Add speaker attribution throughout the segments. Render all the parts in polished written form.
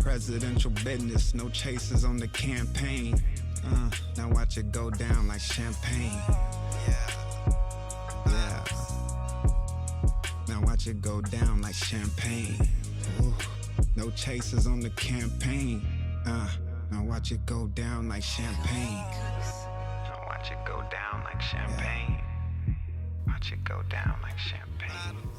Speaker 1: Presidential business, no chasers on the campaign. Now watch it go down like champagne. Yeah. Now watch it go down like champagne. Ooh. No chasers on the campaign. Now watch it go down like champagne. Now watch it go down like champagne. Watch it go down like champagne.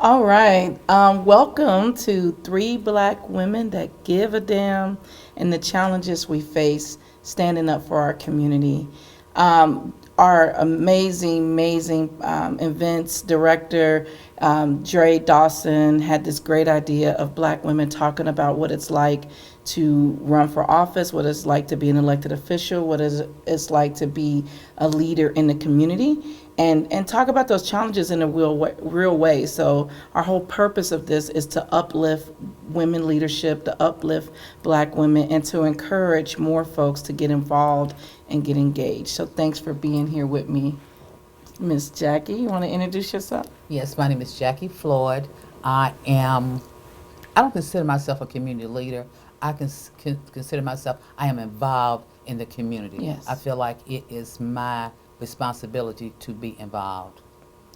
Speaker 2: All right. Welcome to Three Black Women That Give a Damn and the challenges we face standing up for our community. Our amazing events director, Dre Dawson, had this great idea of Black women talking about what it's like to run for office, what it's like to be an elected official, what it's like to be a leader in the community, and talk about those challenges in a real way. So our whole purpose of this is to uplift women leadership, to uplift Black women, and to encourage more folks to get involved and get engaged. So thanks for being here with me. Miss Jackie, you want to introduce yourself?
Speaker 3: Yes, my name is Jackie Floyd. I don't consider myself a community leader. I consider myself, I am involved in the community.
Speaker 2: Yes.
Speaker 3: I feel like it is my responsibility to be involved.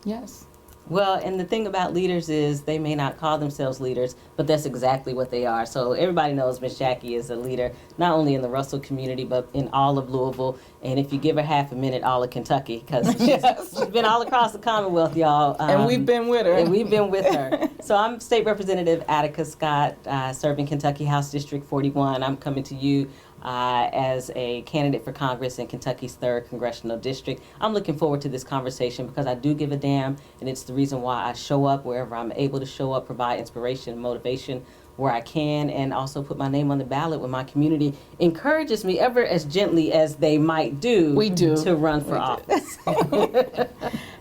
Speaker 2: Yes.
Speaker 4: Well, and the thing about leaders is they may not call themselves leaders, but that's exactly what they are. So everybody knows Miss Jackie is a leader, not only in the Russell community, but in all of Louisville. And if you give her half a minute, all of Kentucky, because she's been all across the Commonwealth, y'all.
Speaker 2: And we've been with her.
Speaker 4: And we've been with her. So I'm State Representative Attica Scott, serving Kentucky House District 41. I'm coming to you as a candidate for Congress in Kentucky's 3rd Congressional District. I'm looking forward to this conversation because I do give a damn, and it's the reason why I show up wherever I'm able to show up, provide inspiration and motivation where I can, and also put my name on the ballot when my community encourages me, ever as gently as they might do, to run for office.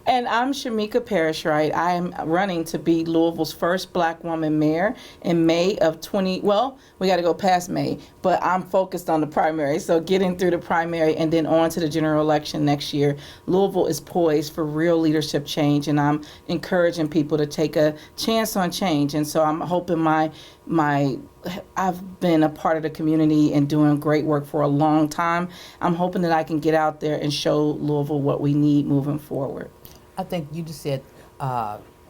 Speaker 2: And I'm Shameka Parrish-Wright. I am running to be Louisville's first Black woman mayor in May of we got to go past May, but I'm focused on the primary. So getting through the primary and then on to the general election next year. Louisville is poised for real leadership change, and I'm encouraging people to take a chance on change. And so I'm hoping I've been a part of the community and doing great work for a long time. I'm hoping that I can get out there and show Louisville what we need moving forward.
Speaker 3: I think you just said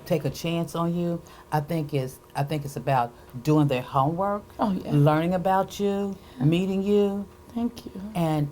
Speaker 3: take a chance on you. I think it's about doing their homework, learning about you, meeting you.
Speaker 2: Thank you.
Speaker 3: And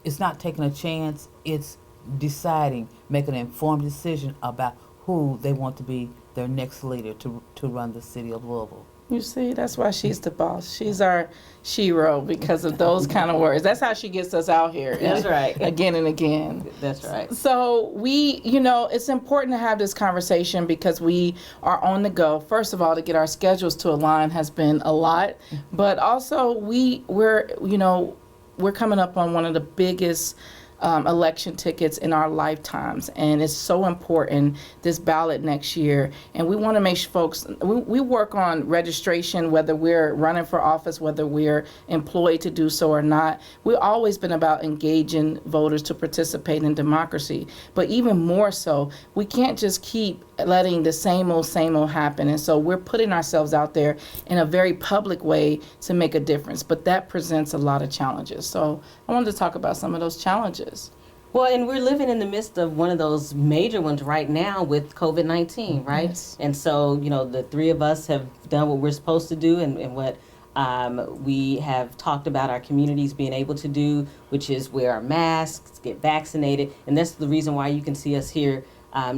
Speaker 3: it's not taking a chance, it's deciding, making an informed decision about who they want to be their next leader to run the city of Louisville.
Speaker 2: You see, that's why she's the boss. She's our shero because of those kind of words. That's how she gets us out here.
Speaker 4: That's right.
Speaker 2: Again and again.
Speaker 4: That's right.
Speaker 2: So it's important to have this conversation because we are on the go. First of all, to get our schedules to align has been a lot, but also we're coming up on one of the biggest election tickets in our lifetimes, and it's so important, this ballot next year. And we want to make folks, we work on registration, whether we're running for office, whether we're employed to do so or not. We've always been about engaging voters to participate in democracy, but even more so, we can't just keep letting the same old happen. And so we're putting ourselves out there in a very public way to make a difference, but that presents a lot of challenges. So I wanted to talk about some of those challenges.
Speaker 4: Well, and we're living in the midst of one of those major ones right now with COVID-19, right?
Speaker 2: Yes.
Speaker 4: And so, the three of us have done what we're supposed to do and what we have talked about our communities being able to do, which is wear our masks, get vaccinated. And that's the reason why you can see us here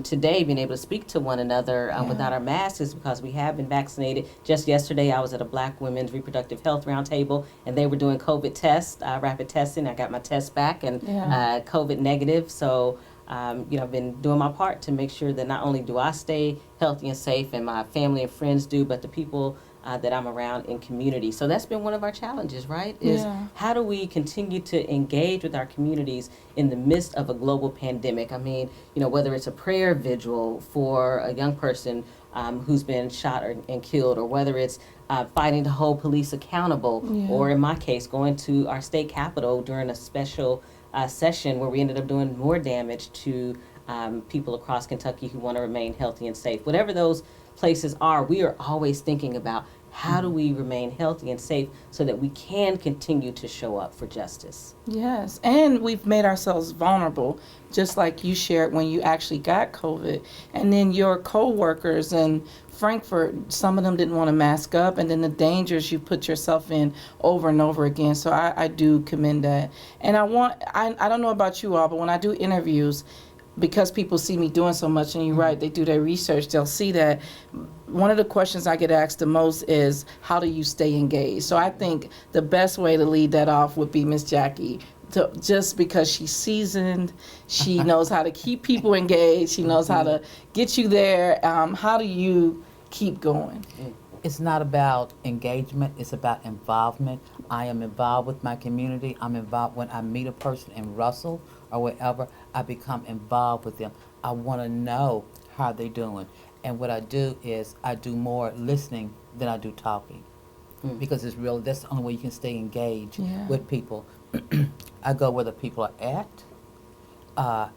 Speaker 4: today being able to speak to one another without our masks, is because we have been vaccinated. Just yesterday, I was at a Black Women's Reproductive Health Roundtable, and they were doing COVID tests, rapid testing. I got my test back and COVID negative. So, I've been doing my part to make sure that not only do I stay healthy and safe, and my family and friends do, but the people that I'm around in community. So that's been one of our challenges, right? Is how do we continue to engage with our communities in the midst of a global pandemic? I mean, whether it's a prayer vigil for a young person who's been shot and killed, or whether it's fighting to hold police accountable, or in my case, going to our state capitol during a special session where we ended up doing more damage to people across Kentucky who want to remain healthy and safe. Whatever those places are, we are always thinking about How do we remain healthy and safe so that we can continue to show up for justice?
Speaker 2: Yes, and we've made ourselves vulnerable, just like you shared when you actually got COVID. And then your co-workers in Frankfurt, some of them didn't want to mask up, and then the dangers you put yourself in over and over again. So I do commend that. And I don't know about you all, but when I do interviews, because people see me doing so much, and you're right, they do their research, they'll see that one of the questions I get asked the most is, how do you stay engaged? So I think the best way to lead that off would be Miss Jackie, just because she's seasoned, she knows how to keep people engaged, she knows how to get you there. How do you keep going?
Speaker 3: It's not about engagement, it's about involvement. I am involved with my community. I'm involved when I meet a person in Russell or wherever, I become involved with them. I want to know how they're doing. And what I do is I do more listening than I do talking. Because it's real, that's the only way you can stay engaged with people. I go where the people are at,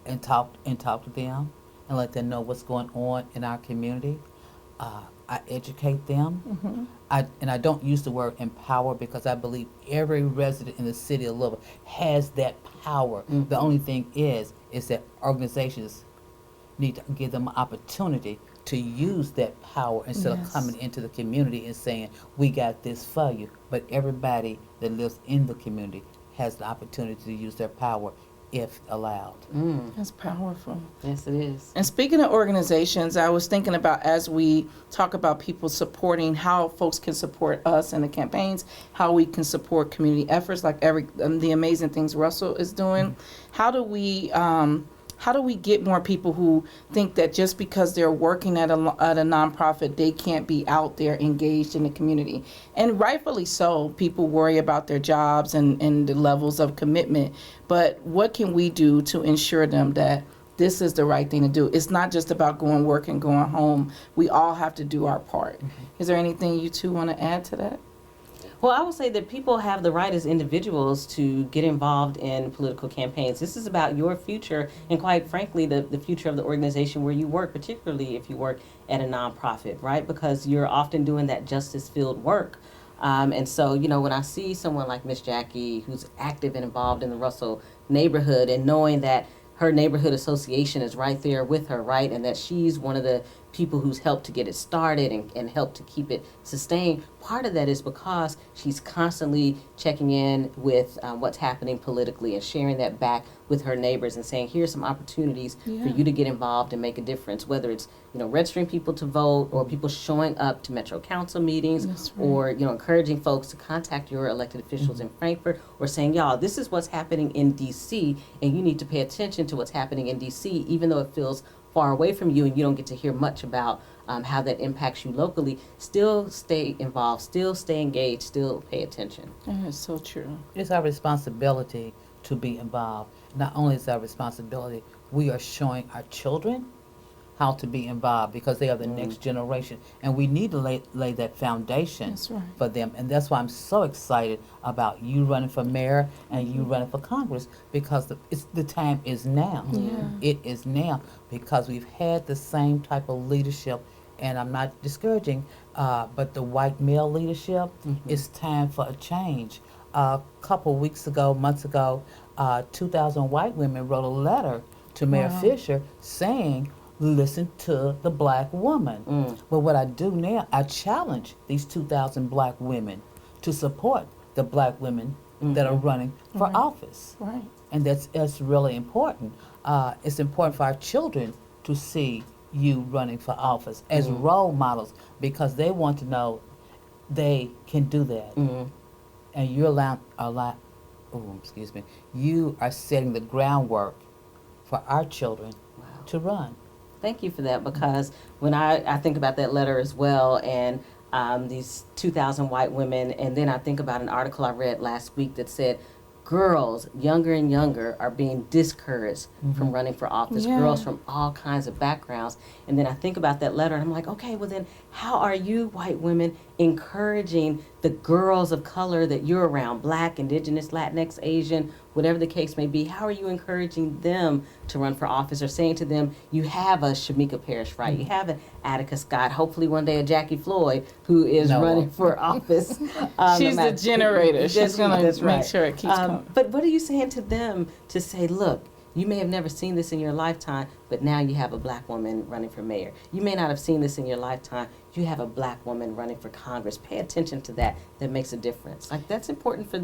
Speaker 3: and talk to them and let them know what's going on in our community. I educate them. I don't use the word empower because I believe every resident in the city of Louisville has that power. The only thing is that organizations need to give them an opportunity to use that power instead of coming into the community and saying, we got this for you. But everybody that lives in the community has the opportunity to use their power if allowed.
Speaker 2: That's powerful.
Speaker 4: Yes, it is.
Speaker 2: And speaking of organizations, I was thinking about, as we talk about people supporting, how folks can support us in the campaigns, how we can support community efforts, like the amazing things Russell is doing. How do we get more people who think that just because they're working at a nonprofit, they can't be out there engaged in the community? And rightfully so, people worry about their jobs and the levels of commitment. But what can we do to ensure them that this is the right thing to do? It's not just about going work and going home. We all have to do our part. Is there anything you two want to add to that?
Speaker 4: Well, I would say that people have the right as individuals to get involved in political campaigns. This is about your future and, quite frankly, the future of the organization where you work, particularly if you work at a nonprofit, right? Because you're often doing that justice-filled work. And so, when I see someone like Miss Jackie, who's active and involved in the Russell neighborhood, and knowing that her neighborhood association is right there with her, right? And that she's one of the people who's helped to get it started and helped to keep it sustained. Part of that is because she's constantly checking in with what's happening politically and sharing that back with her neighbors and saying, here's some opportunities for you to get involved and make a difference, whether it's, registering people to vote or people showing up to Metro Council meetings or, encouraging folks to contact your elected officials in Frankfurt or saying, y'all, this is what's happening in D.C. and you need to pay attention to what's happening in D.C. even though it feels far away from you and you don't get to hear much about how that impacts you locally. Still stay involved, still stay engaged, still pay attention.
Speaker 2: That is so true.
Speaker 3: It's our responsibility to be involved. Not only is our responsibility, we are showing our children how to be involved because they are the next generation. And we need to lay that foundation for them. And that's why I'm so excited about you running for mayor and you running for Congress, because the time is now. It is now because we've had the same type of leadership, and I'm not discouraging, but the white male leadership, it's time for a change. A couple months ago, 2,000 white women wrote a letter to Mayor Fisher saying, listen to the black woman. But what I do now, I challenge these 2,000 black women to support the black women that are running for office. And that's really important. It's important for our children to see you running for office as role models because they want to know they can do that. And you're you are setting the groundwork for our children to run.
Speaker 4: Thank you for that, because when I think about that letter as well and these 2,000 white women, and then I think about an article I read last week that said girls younger and younger are being discouraged from running for office, girls from all kinds of backgrounds. And then I think about that letter and I'm like, okay, well then how are you white women encouraging the girls of color that you're around, Black, Indigenous, Latinx, Asian, whatever the case may be? How are you encouraging them to run for office, or saying to them, you have a Shameka Parrish-Wright, you have an Attica Scott, hopefully one day a Jackie Floyd, who is running for office.
Speaker 2: She's the generator. She's going to make
Speaker 4: right.
Speaker 2: sure it keeps coming.
Speaker 4: But what are you saying to them to say, look, you may have never seen this in your lifetime, but now you have a Black woman running for mayor. You may not have seen this in your lifetime. You have a Black woman running for Congress. Pay attention to that. That makes a difference. Like, that's important for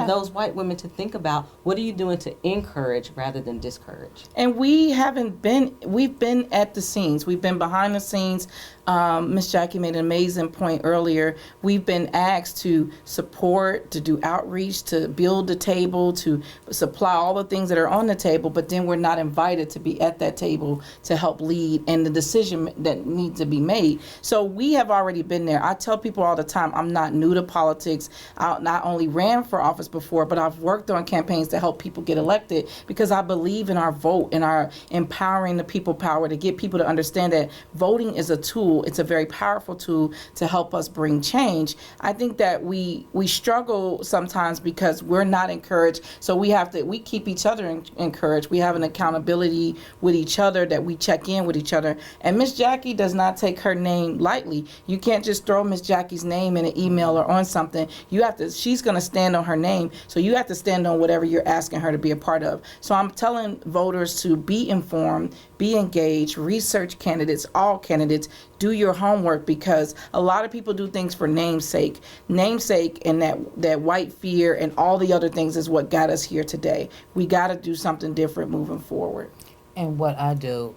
Speaker 4: those white women to think about. What are you doing to encourage rather than discourage?
Speaker 2: And we've been at the scenes. We've been behind the scenes. Miss Jackie made an amazing point earlier. We've been asked to support, to do outreach, to build the table, to supply all the things that are on the table, but then we're not invited to be at that table to help lead and the decision that needs to be made. So we have already been there. I tell people all the time, I'm not new to politics. I not only ran for office before, but I've worked on campaigns to help people get elected, because I believe in our vote and our empowering the people power, to get people to understand that voting is a tool. It's a very powerful tool to help us bring change. I think that we struggle sometimes because we're not encouraged. So we keep each other encouraged. We have an accountability with each other, that we check in with each other. And Miss Jackie does not take her name lightly. You can't just throw Miss Jackie's name in an email or on something. She's going to stand on her name. So you have to stand on whatever you're asking her to be a part of. So I'm telling voters to be informed, be engaged, research candidates, all candidates, do your homework, because a lot of people do things for namesake. Namesake and that white fear and all the other things is what got us here today. We got to do something different moving forward.
Speaker 3: And what I do,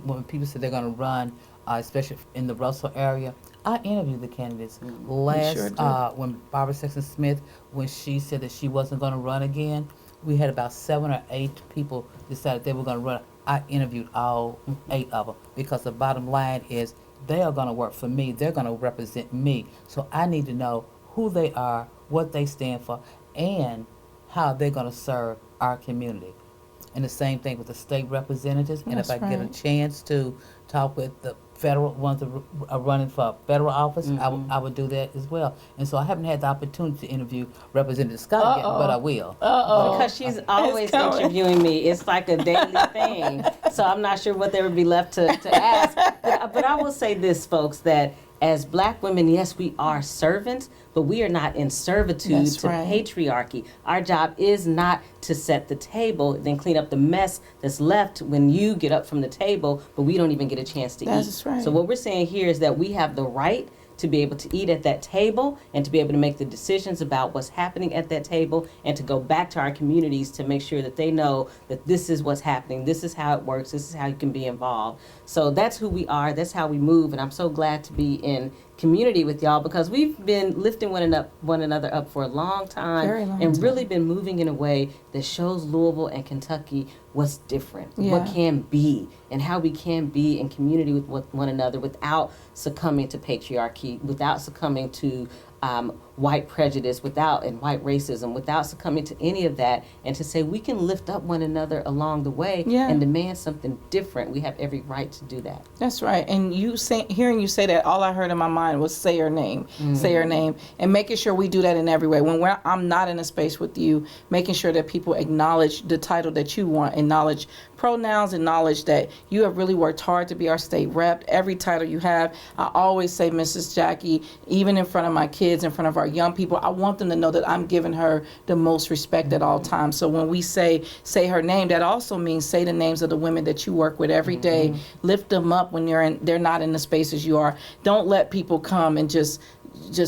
Speaker 3: when people say they're going to run, especially in the Russell area, I interview the candidates. When Barbara Sexton Smith, when she said that she wasn't going to run again, we had about 7 or 8 people decided they were going to run. I interviewed all 8 of them, because the bottom line is they are going to work for me. They're going to represent me. So I need to know who they are, what they stand for, and how they're going to serve our community. And the same thing with the state representatives. And if I get a chance to talk with the federal ones that are running for federal office, I would do that as well. And so I haven't had the opportunity to interview Representative Scott yet, but I will.
Speaker 4: Because she's always interviewing me. It's like a daily thing. So I'm not sure what there would be left to ask. But I will say this, folks, that as Black women, yes, we are servants, but we are not in servitude to patriarchy. Our job is not to set the table, then clean up the mess that's left when you get up from the table, but we don't even get a chance to eat.
Speaker 2: That's right.
Speaker 4: So what we're saying here is that we have the right to be able to eat at that table and to be able to make the decisions about what's happening at that table, and to go back to our communities to make sure that they know that this is what's happening, this is how it works, this is how you can be involved. So that's who we are, that's how we move, and I'm so glad to be in community with y'all, because we've been lifting one another up for a long time, really been moving in a way that shows Louisville and Kentucky what's different, what can be, and how we can be in community with one another without succumbing to patriarchy, without succumbing to white prejudice, and white racism, without succumbing to any of that, and to say we can lift up one another along the way and demand something different. We have every right to do that.
Speaker 2: That's right. And hearing you say that, all I heard in my mind was say her name, say her name, and making sure we do that in every way. When I'm not in a space with you, making sure that people acknowledge the title that you want, acknowledge pronouns, acknowledge that you have really worked hard to be our state rep, every title you have. I always say Mrs. Jackie, even in front of my kids, in front of our young people, I want them to know that I'm giving her the most respect at all times. So when we say her name, that also means say the names of the women that you work with every day. Lift them up when they're not in the spaces you are. Don't let people come and just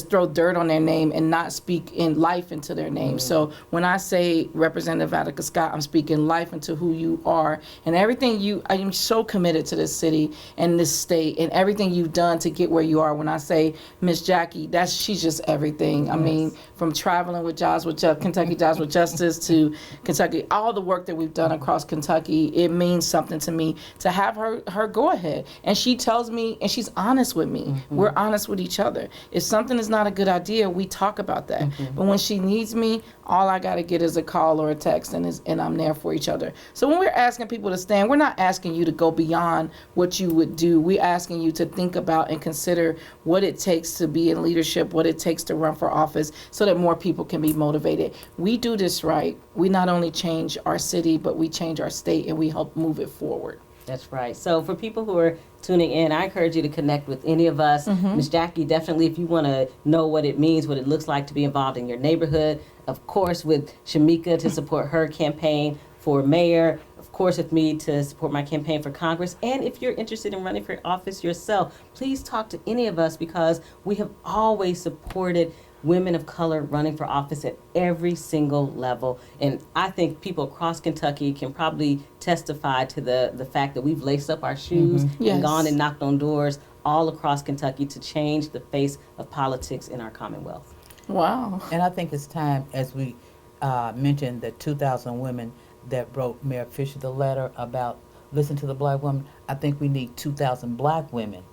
Speaker 2: throw dirt on their name and not speak in life into their name. So when I say Representative Attica Scott, I'm speaking life into who you are and everything I am so committed to this city and this state and everything you've done to get where you are. When I say Miss Jackie, she's just everything. I mean, from traveling with Kentucky Jobs with Justice to Kentucky, all the work that we've done across Kentucky, it means something to me to have her go ahead. And she tells me, and she's honest with me. We're honest with each other. If something is not a good idea, we talk about that. But when she needs me, all I got to get is a call or a text, and I'm there for each other. So when we're asking people to stand, we're not asking you to go beyond what you would do. We're asking you to think about and consider what it takes to be in leadership, what it takes to run for office, so that more people can be motivated. We do this right. We not only change our city, but we change our state, and we help move it forward.
Speaker 4: That's right. So for people who are tuning in, I encourage you to connect with any of us. Ms. Jackie, definitely, if you want to know what it means, what it looks like to be involved in your neighborhood, of course with Shameka to support her campaign for mayor, of course with me to support my campaign for Congress. And if you're interested in running for office yourself, please talk to any of us, because we have always supported women of color running for office at every single level. And I think people across Kentucky can probably testify to the fact that we've laced up our shoes
Speaker 2: Yes.
Speaker 4: and gone and knocked on doors all across Kentucky to change the face of politics in our Commonwealth.
Speaker 2: Wow.
Speaker 3: And I think it's time, as we mentioned, the 2,000 women that wrote Mayor Fisher the letter about listen to the black woman. I think we need 2,000 black women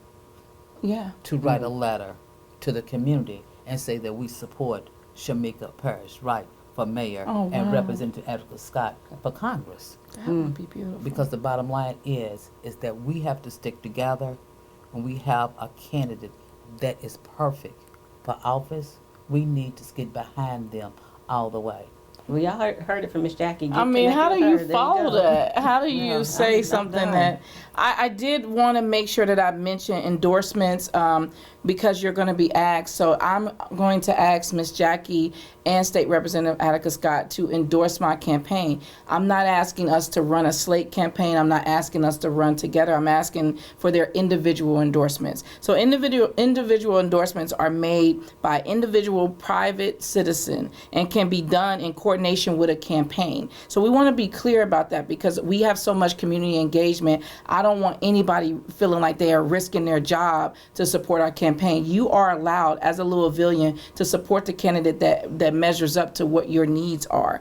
Speaker 2: Yeah.
Speaker 3: to write a letter to the community and say that we support Shameka Parrish-Wright for mayor and
Speaker 2: wow.
Speaker 3: Representative Attica Scott for Congress.
Speaker 2: That would be beautiful.
Speaker 3: Because the bottom line is that we have to stick together. When we have a candidate that is perfect for office, we need to get behind them all the way.
Speaker 4: Well, y'all heard it from Miss Jackie. Get
Speaker 2: I mean, how do
Speaker 4: connected
Speaker 2: you
Speaker 4: with her. There
Speaker 2: follow
Speaker 4: go.
Speaker 2: that? How do you
Speaker 4: Yeah,
Speaker 2: say
Speaker 4: I'm
Speaker 2: something
Speaker 4: done.
Speaker 2: that I did want to make sure that I mention endorsements because you're going to be asked. So I'm going to ask Miss Jackie and State Representative Attica Scott to endorse my campaign. I'm not asking us to run a slate campaign. I'm not asking us to run together. I'm asking for their individual endorsements. So individual endorsements are made by individual private citizen and can be done in coordination with a campaign. So we want to be clear about that, because we have so much community engagement. I don't want anybody feeling like they are risking their job to support our campaign. You are allowed as a Louisvillian to support the candidate that measures up to what your needs are.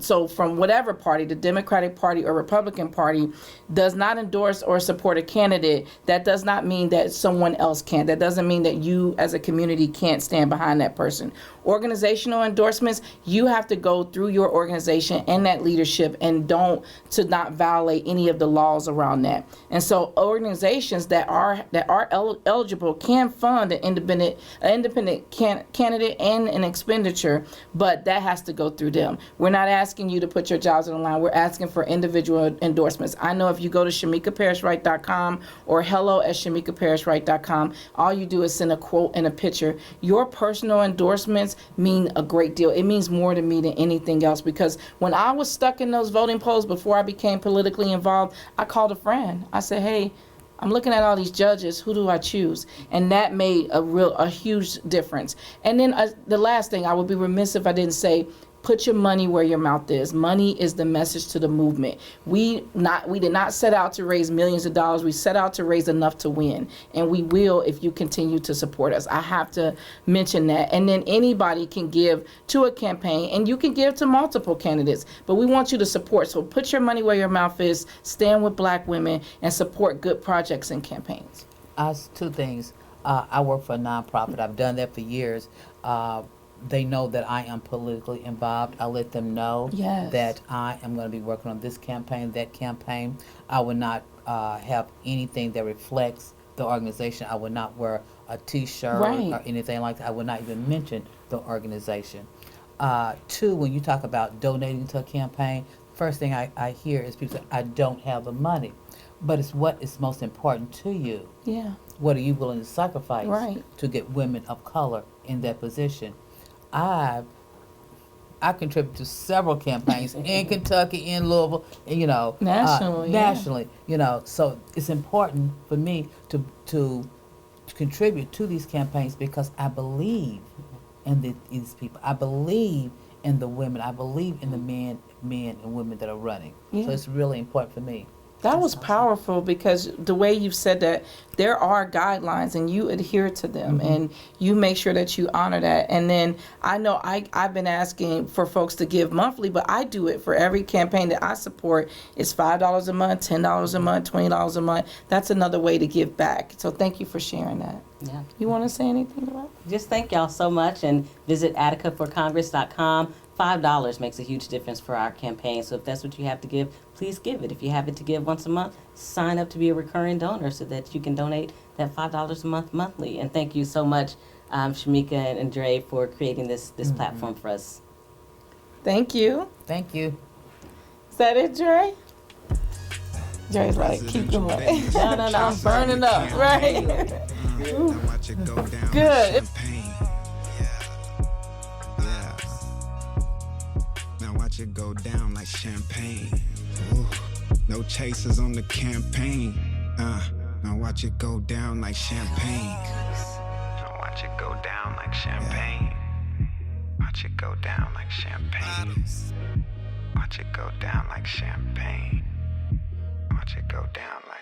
Speaker 2: So from whatever party, the Democratic Party or Republican Party, does not endorse or support a candidate, that does not mean that someone else can't. That doesn't mean that you as a community can't stand behind that person. Organizational endorsements, you have to go through your organization and that leadership and to not violate any of the laws around that. And so organizations that are eligible can fund an independent candidate and an expenditure, but that has to go through them. We're not asking you to put your jobs on the line. We're asking for individual endorsements. I know if you go to ShamekaParrish-Wright.com or hello@ShamekaParrish-Wright.com, all you do is send a quote and a picture. Your personal endorsements mean a great deal. It means more to me than anything else, because when I was stuck in those voting polls before I became politically involved, I called a friend. I said, hey, I'm looking at all these judges. Who do I choose? And that made a huge difference. And then the last thing, I would be remiss if I didn't say, put your money where your mouth is. Money is the message to the movement. We did not set out to raise millions of dollars. We set out to raise enough to win. And we will if you continue to support us. I have to mention that. And then anybody can give to a campaign, and you can give to multiple candidates. But we want you to support. So put your money where your mouth is, stand with black women, and support good projects and campaigns.
Speaker 3: Two things. I work for a nonprofit. I've done that for years. They know that I am politically involved. I let them know
Speaker 2: Yes.
Speaker 3: that I am going to be working on this campaign, that campaign. I would not have anything that reflects the organization. I would not wear a T-shirt
Speaker 2: Right.
Speaker 3: or anything like that. I would not even mention the organization. Two, when you talk about donating to a campaign, first thing I hear is people say, I don't have the money. But it's what is most important to you.
Speaker 2: Yeah.
Speaker 3: What are you willing to sacrifice
Speaker 2: Right.
Speaker 3: to get women of color in that position? I contribute to several campaigns in Kentucky, in Louisville,
Speaker 2: Nationally, yeah.
Speaker 3: nationally, so it's important for me to contribute to these campaigns because I believe in these people. I believe in the women. I believe in the men and women that are running.
Speaker 2: Yeah.
Speaker 3: So it's really important for me.
Speaker 2: That was powerful because the way you've said that there are guidelines and you adhere to them and you make sure that you honor that. And then I know I've been asking for folks to give monthly, but I do it for every campaign that I support. It's $5 a month, $10 a month, $20 a month. That's another way to give back. So thank you for sharing that.
Speaker 4: Yeah.
Speaker 2: You want to say anything about it?
Speaker 4: Just thank y'all so much, and visit atticaforcongress.com. $5 makes a huge difference for our campaign. So if that's what you have to give, please give it. If you have it to give once a month, sign up to be a recurring donor so that you can donate that $5 a month monthly. And thank you so much, Shameka and Dre, for creating this platform for us.
Speaker 2: Thank you.
Speaker 3: Thank you.
Speaker 2: Is that it, Dre? Dre's like, keep going.
Speaker 4: No,
Speaker 2: I'm burning up, right?
Speaker 1: Now watch it go down
Speaker 2: Good.
Speaker 1: like champagne. Yeah. Now watch it go down like champagne. Ooh. No chasers on the campaign. Now watch it go down like champagne. Now watch it go down like champagne. Watch it go down like champagne. Watch it go down like champagne. Watch it go down like